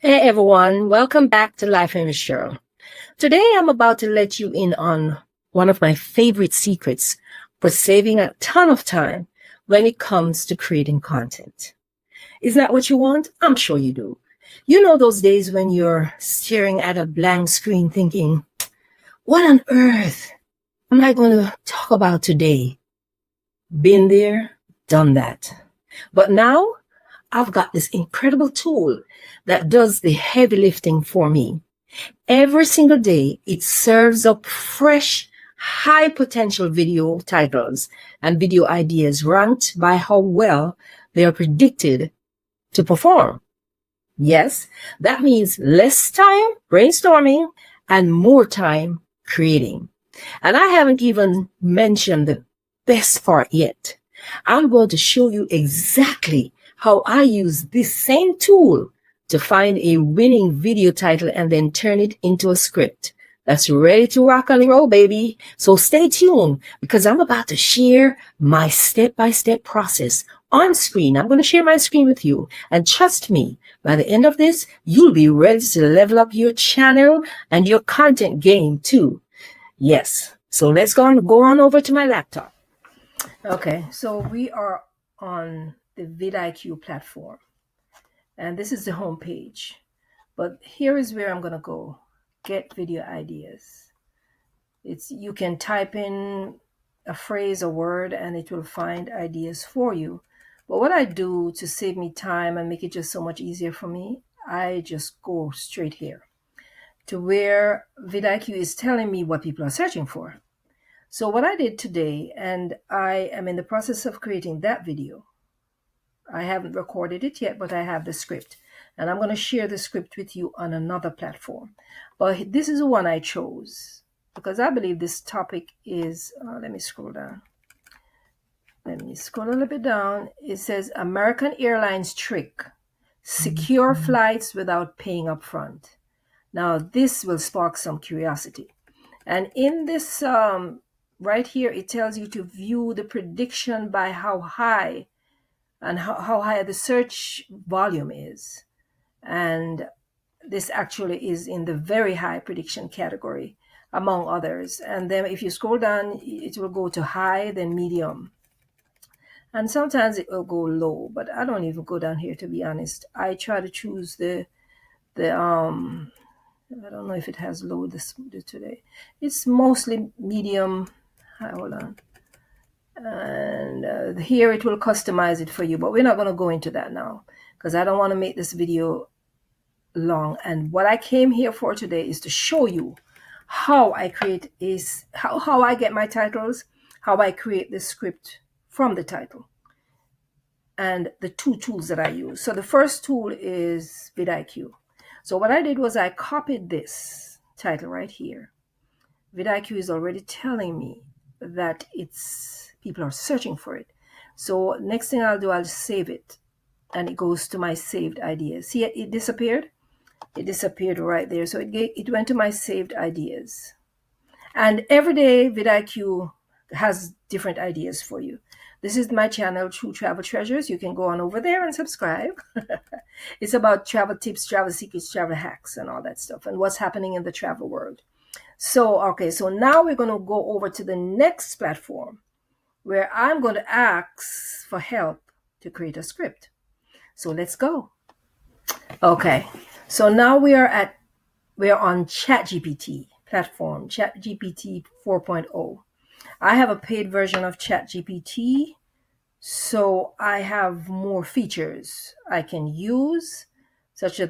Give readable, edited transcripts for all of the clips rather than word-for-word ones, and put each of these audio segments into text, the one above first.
Hey everyone, welcome back to Life in Cheryl. Today I'm about to let you in on one of my favorite secrets for saving a ton of time when it comes to creating content. Is that what you want? I'm sure you do. You know those days when you're staring at a blank screen thinking, what on earth am I going to talk about today? Been there, done that. But now I've got this incredible tool that does the heavy lifting for me. Every single day, it serves up fresh, high potential video titles and video ideas ranked by how well they are predicted to perform. Yes, that means less time brainstorming and more time creating. And I haven't even mentioned the best part yet. I'm going to show you exactly how I use this same tool to find a winning video title and then turn it into a script that's ready to rock and roll, baby. So stay tuned because I'm about to share my step-by-step process on screen. I'm going to share my screen with you. And trust me, by the end of this, you'll be ready to level up your channel and your content game too. Yes. So let's go on over to my laptop. Okay. So we are on the VidIQ platform. And this is the home page. But here is where I'm going to go. Get video ideas. You can type in a phrase, a word, and it will find ideas for you. But what I do to save me time and make it just so much easier for me, I just go straight here to where VidIQ is telling me what people are searching for. So what I did today, and I am in the process of creating that video. I haven't recorded it yet, but I have the script. And I'm going to share the script with you on another platform. But this is the one I chose because I believe this topic is, let me scroll down. Let me scroll a little bit down. It says American Airlines trick, secure flights without paying up front. Now this will spark some curiosity. And in this right here, it tells you to view the prediction by how high and how high the search volume is. And this actually is in the very high prediction category, among others. And then if you scroll down, it will go to high, then medium. And sometimes it will go low, but I don't even go down here, to be honest. I try to choose the I don't know if it has low this today. It's mostly medium. Hold on. And here it will customize it for you, but we're not going to go into that now because I don't want to make this video long. And what I came here for today is to show you how I create how I get my titles, how I create the script from the title, and the two tools that I use. So the first tool is VidIQ. So what I did was I copied this title right here. VidIQ is already telling me that people are searching for it. So next thing I'll do, I'll save it and it goes to my saved ideas. See, it disappeared. It disappeared right there. So it went to my saved ideas. And every day VidIQ has different ideas for you. This is my channel, True Travel Treasures. You can go on over there and subscribe. It's about travel tips, travel secrets, travel hacks, and all that stuff, and what's happening in the travel world. So, okay, so now we're going to go over to the next platform where I'm going to ask for help to create a script. So let's go. Okay, so now we're on ChatGPT platform, ChatGPT 4.0. I have a paid version of ChatGPT, so I have more features I can use, such as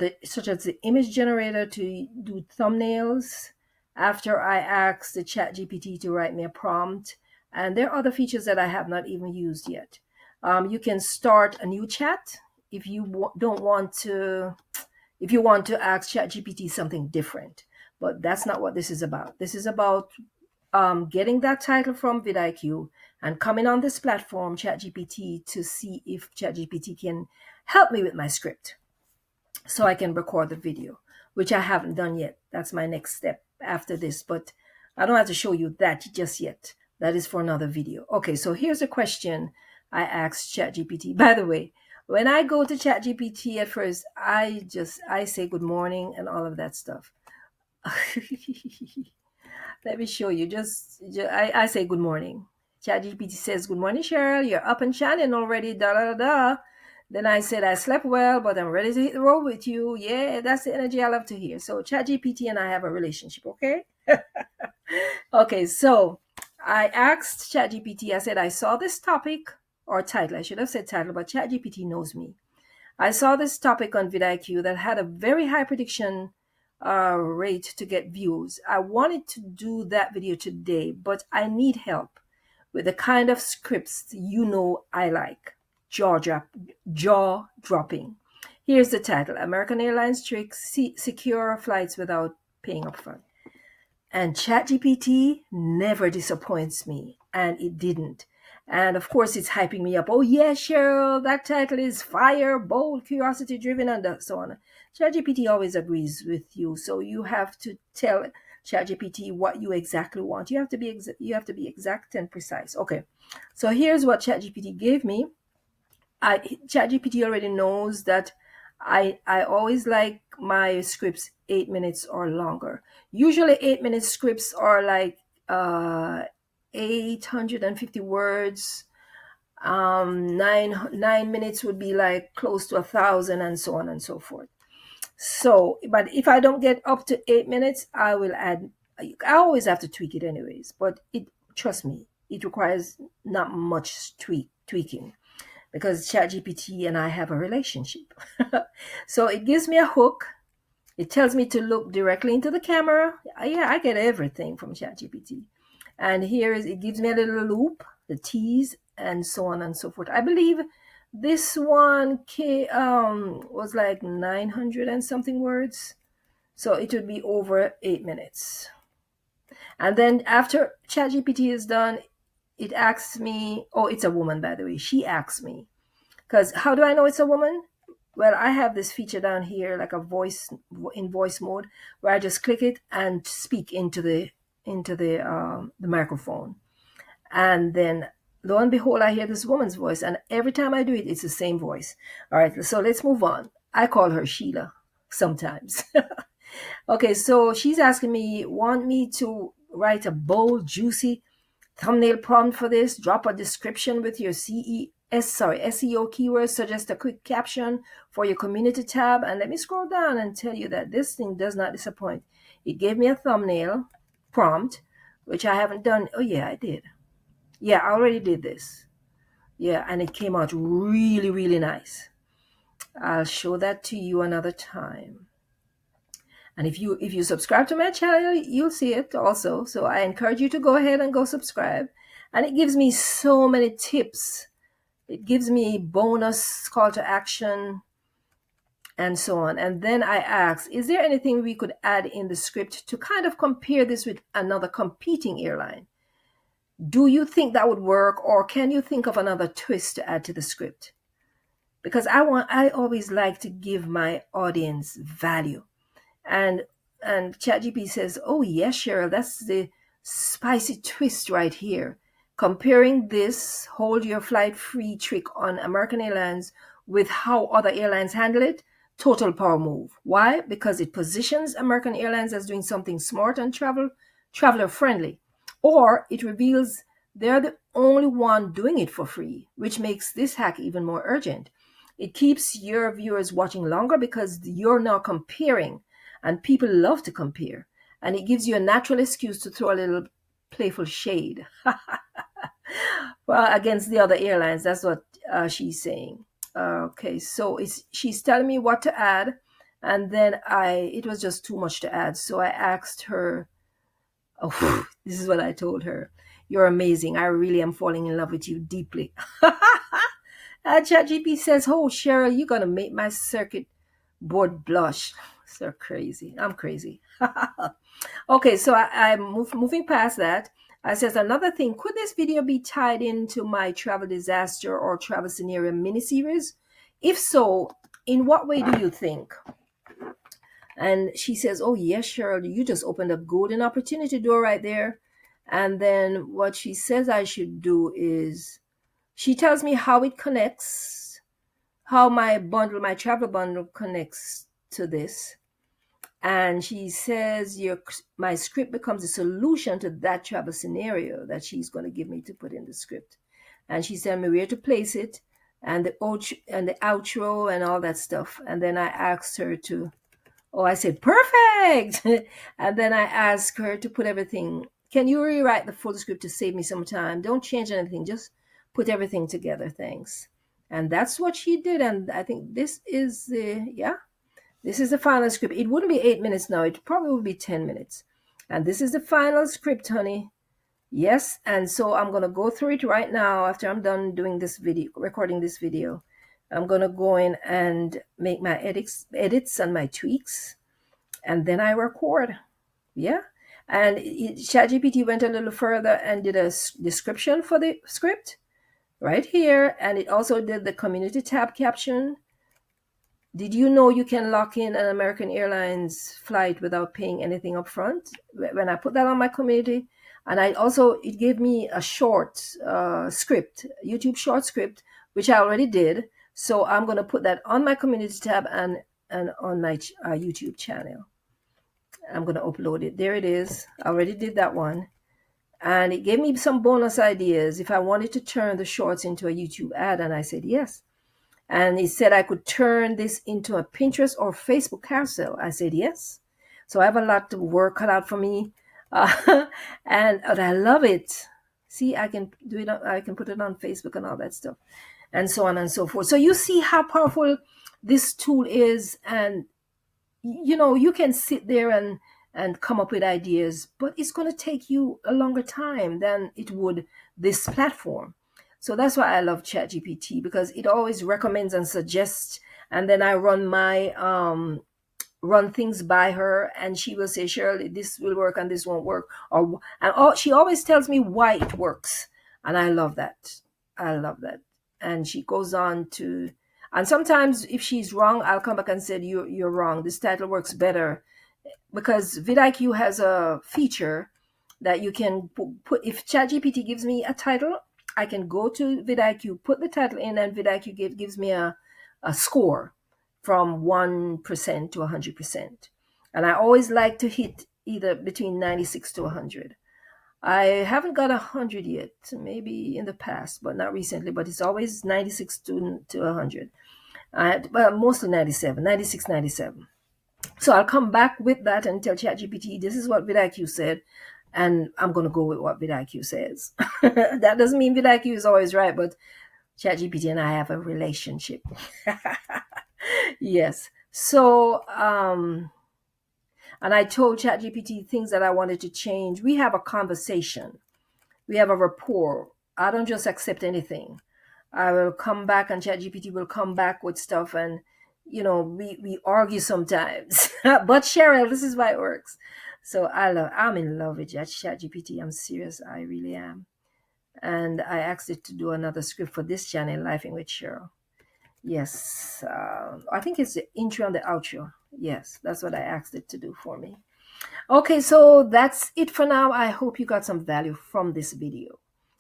the image generator to do thumbnails after I ask the ChatGPT to write me a prompt. And there are other features that I have not even used yet. You can start a new chat if you want to ask ChatGPT something different. But that's not what this is about. This is about getting that title from VidIQ and coming on this platform, ChatGPT, to see if ChatGPT can help me with my script so I can record the video, which I haven't done yet. That's my next step after this, but I don't have to show you that just yet. That is for another video. Okay, so here's a question I asked ChatGPT. By the way, When I go to ChatGPT at first, I say good morning and all of that stuff. Let me show you. I say good morning. ChatGPT says, "Good morning, Cheryl. You're up and shining already." Da da da da. Then I said, "I slept well, but I'm ready to hit the road with you." Yeah, that's the energy I love to hear. So ChatGPT and I have a relationship, okay? Okay, so I asked ChatGPT. I said, "I saw this topic or title. I should have said title, but ChatGPT knows me. I saw this topic on vidIQ that had a very high prediction rate to get views. I wanted to do that video today, but I need help with the kind of scripts I like. Jaw dropping. Here's the title: American Airlines tricks secure flights without paying upfront. And ChatGPT never disappoints me, and it didn't. And of course, it's hyping me up. "Oh, yeah, Cheryl, that title is fire, bold, curiosity driven," and so on. ChatGPT always agrees with you, so you have to tell ChatGPT what you exactly want. You have to be exact and precise. Okay, so here's what ChatGPT gave me. ChatGPT already knows that I always like my scripts 8 minutes or longer. Usually 8 minute scripts are like 850 words. 9 minutes would be like close to 1,000, and so on and so forth. So, but if I don't get up to 8 minutes, I will add. I always have to tweak it anyways, but trust me, it requires not much tweaking, because ChatGPT and I have a relationship. So it gives me a hook. It tells me to look directly into the camera. Yeah, I get everything from ChatGPT. And it gives me a little loop, the tease, and so on and so forth. I believe this one was like 900 and something words. So it would be over 8 minutes. And then after ChatGPT is done, it asks me, oh, it's a woman, by the way. She asks me, because how do I know it's a woman? Well, I have this feature down here, like voice mode, where I just click it and speak into the microphone, and then lo and behold, I hear this woman's voice, and every time I do it, it's the same voice. All right, so let's move on. I call her Sheila sometimes. Okay, so she's asking me, want me to write a bold, juicy thumbnail prompt for this, drop a description with your SEO keywords, suggest a quick caption for your community tab. And let me scroll down and tell you that this thing does not disappoint. It gave me a thumbnail prompt, which I haven't done. Oh yeah, I did. Yeah, I already did this. Yeah, and it came out really, really nice. I'll show that to you another time. And if you subscribe to my channel, you'll see it also. So I encourage you to go ahead and go subscribe. And it gives me so many tips. It gives me bonus call to action and so on. And then I ask, is there anything we could add in the script to kind of compare this with another competing airline? Do you think that would work, or can you think of another twist to add to the script? Because I always like to give my audience value. And ChatGPT says, "Oh yes, Cheryl, that's the spicy twist right here. Comparing this hold your flight free trick on American Airlines with how other airlines handle it, total power move." Why? Because it positions American Airlines as doing something smart and traveler friendly, or it reveals they're the only one doing it for free, which makes this hack even more urgent. It keeps your viewers watching longer because you're now comparing, and people love to compare, and it gives you a natural excuse to throw a little playful shade well, against the other airlines. That's what she's saying. Okay, so she's telling me what to add, and then it was just too much to add, so I asked her. Oh, this is what I told her: "You're amazing. I really am falling in love with you deeply." ChatGPT says, "Oh, Cheryl, you're gonna make my circuit board blush." So crazy. I'm crazy. Okay, so I'm moving past that. I says, another thing, could this video be tied into my travel disaster or travel scenario mini-series? If so, in what way do you think? And she says, "Oh yes, Cheryl, you just opened a golden opportunity door right there." And then what she says I should do is, she tells me how it connects. how my travel bundle connects to this. And she says my script becomes a solution to that travel scenario that she's going to give me to put in the script. And she said me where to place it, and the outro and all that stuff. And then I asked her to, oh, I said perfect. And then I asked her to put everything. Can you rewrite the full script to save me some time? Don't change anything, just put everything together, thanks. And that's what she did. And I think this is this is the final script. It wouldn't be 8 minutes now. It probably would be 10 minutes. And this is the final script, honey. Yes. And so I'm going to go through it right now after I'm done doing this video, recording this video. I'm going to go in and make my edits and my tweaks. And then I record. Yeah. And ChatGPT went a little further and did a description for the script right here. And it also did the community tab caption. Did you know you can lock in an American Airlines flight without paying anything up front? When I put that on my community, and it gave me a short script, YouTube short script, which I already did. So I'm going to put that on my community tab and on my YouTube channel. I'm going to upload it. There it is. I already did that one. And it gave me some bonus ideas if I wanted to turn the shorts into a YouTube ad. And I said, yes. And he said I could turn this into a Pinterest or Facebook carousel. I said, yes. So I have a lot of work cut out for me. And I love it. See, I can do it. I can put it on Facebook and all that stuff and so on and so forth. So you see how powerful this tool is. And, you can sit there and come up with ideas, but it's going to take you a longer time than it would this platform. So that's why I love ChatGPT, because it always recommends and suggests, and then I run things by her, and she will say, Shirley, this will work and this won't work, she always tells me why it works, and I love that. And she goes on to, and sometimes if she's wrong, I'll come back and say, you're wrong. This title works better, because vidIQ has a feature that you can put. If ChatGPT gives me a title, I can go to vidIQ, put the title in, and vidIQ gives me a score from 1% to 100%. And I always like to hit either between 96 to 100. I haven't got 100 yet, maybe in the past, but not recently, but it's always 96 to 100. Well, mostly 97, 96, 97. So I'll come back with that and tell ChatGPT, this is what vidIQ said, and I'm going to go with what vidIQ says. That doesn't mean vidIQ is always right, but ChatGPT and I have a relationship. Yes. So, and I told ChatGPT things that I wanted to change. We have a conversation. We have a rapport. I don't just accept anything. I will come back, and ChatGPT will come back with stuff, and we argue sometimes. But Cheryl, this is why it works. So I'm in love with ChatGPT. I'm serious. I really am. And I asked it to do another script for this channel, Laughing with Cheryl. Yes. I think it's the intro and the outro. Yes, that's what I asked it to do for me. Okay, so that's it for now. I hope you got some value from this video.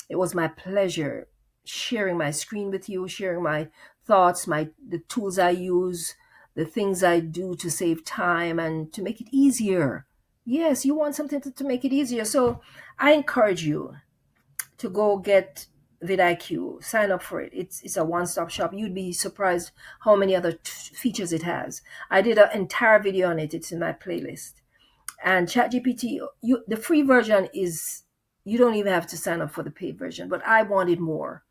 It was my pleasure sharing my screen with you, sharing my thoughts, the tools I use, the things I do to save time and to make it easier. Yes, you want something to make it easier. So I encourage you to go get vidIQ, sign up for it. It's a one-stop shop. You'd be surprised how many other features it has. I did an entire video on it. It's in my playlist. And ChatGPT, the free version is, you don't even have to sign up for the paid version, but I wanted more.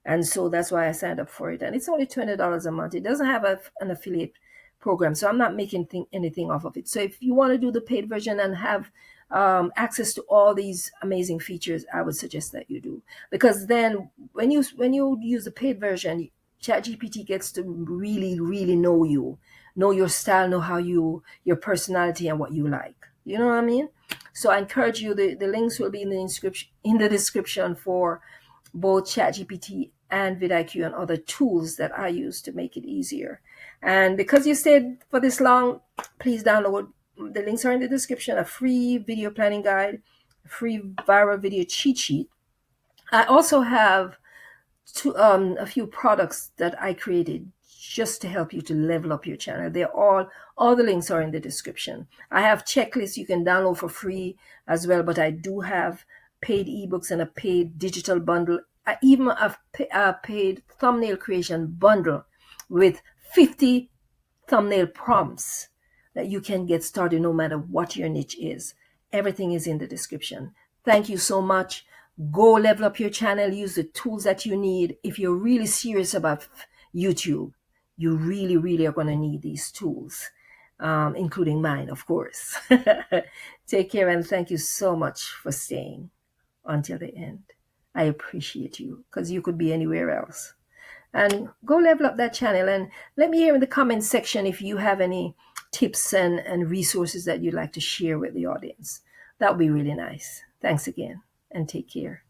And so that's why I signed up for it. And it's only $20 a month. It doesn't have an affiliate program, so I'm not making anything off of it. So if you want to do the paid version and have access to all these amazing features, I would suggest that you do. Because then when you use the paid version, ChatGPT gets to really, really know you, know your style, know how your personality and what you like. You know what I mean? So I encourage you, the links will be in the description for both ChatGPT and vidIQ and other tools that I use to make it easier. And because you stayed for this long, please download. The links are in the description. A free video planning guide, a free viral video cheat sheet. I also have a few products that I created just to help you to level up your channel. All the links are in the description. I have checklists you can download for free as well, but I do have paid ebooks and a paid digital bundle. I even have a paid thumbnail creation bundle with 50 thumbnail prompts that you can get started no matter what your niche is. Everything is in the description. Thank you so much. Go level up your channel. Use the tools that you need. If you're really serious about YouTube, you really, really are going to need these tools, including mine, of course. Take care, and thank you so much for staying until the end. I appreciate you, because you could be anywhere else. And go level up that channel, and let me hear in the comments section if you have any tips and resources that you'd like to share with the audience. That would be really nice. Thanks again, and take care.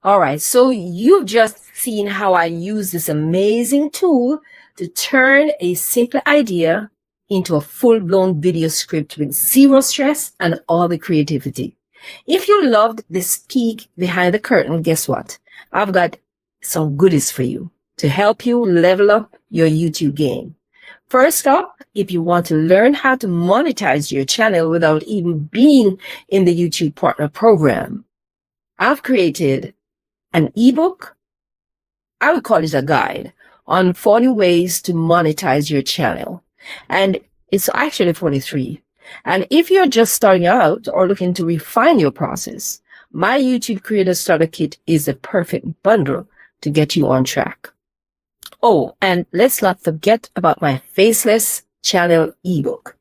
All right, so you've just seen how I use this amazing tool to turn a simple idea into a full-blown video script with zero stress and all the creativity. If you loved this peek behind the curtain, guess what? I've got some goodies for you to help you level up your YouTube game. First up, if you want to learn how to monetize your channel without even being in the YouTube Partner Program, I've created an ebook. I would call it a guide on 40 ways to monetize your channel. And it's actually 43. And if you're just starting out or looking to refine your process, my YouTube Creator Starter Kit is the perfect bundle to get you on track. Oh, and let's not forget about my Faceless channel ebook.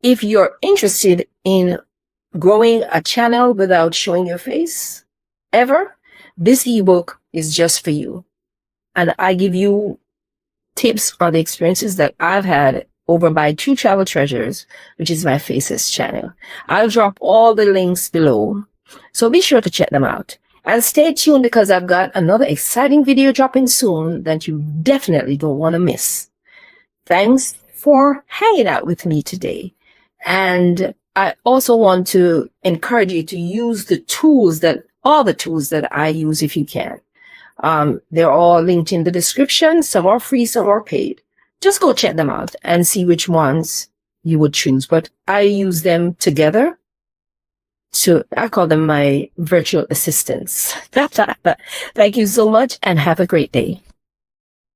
If you're interested in growing a channel without showing your face ever, this ebook is just for you. And I give you tips on the experiences that I've had over my True Travel Treasures, which is my Faceless channel. I'll drop all the links below, so be sure to check them out. And stay tuned, because I've got another exciting video dropping soon that you definitely don't want to miss. Thanks for hanging out with me today. And I also want to encourage you to use all the tools that I use if you can. They're all linked in the description. Some are free, some are paid. Just go check them out and see which ones you would choose. But I use them together. So I call them my virtual assistants. Thank you so much, and have a great day.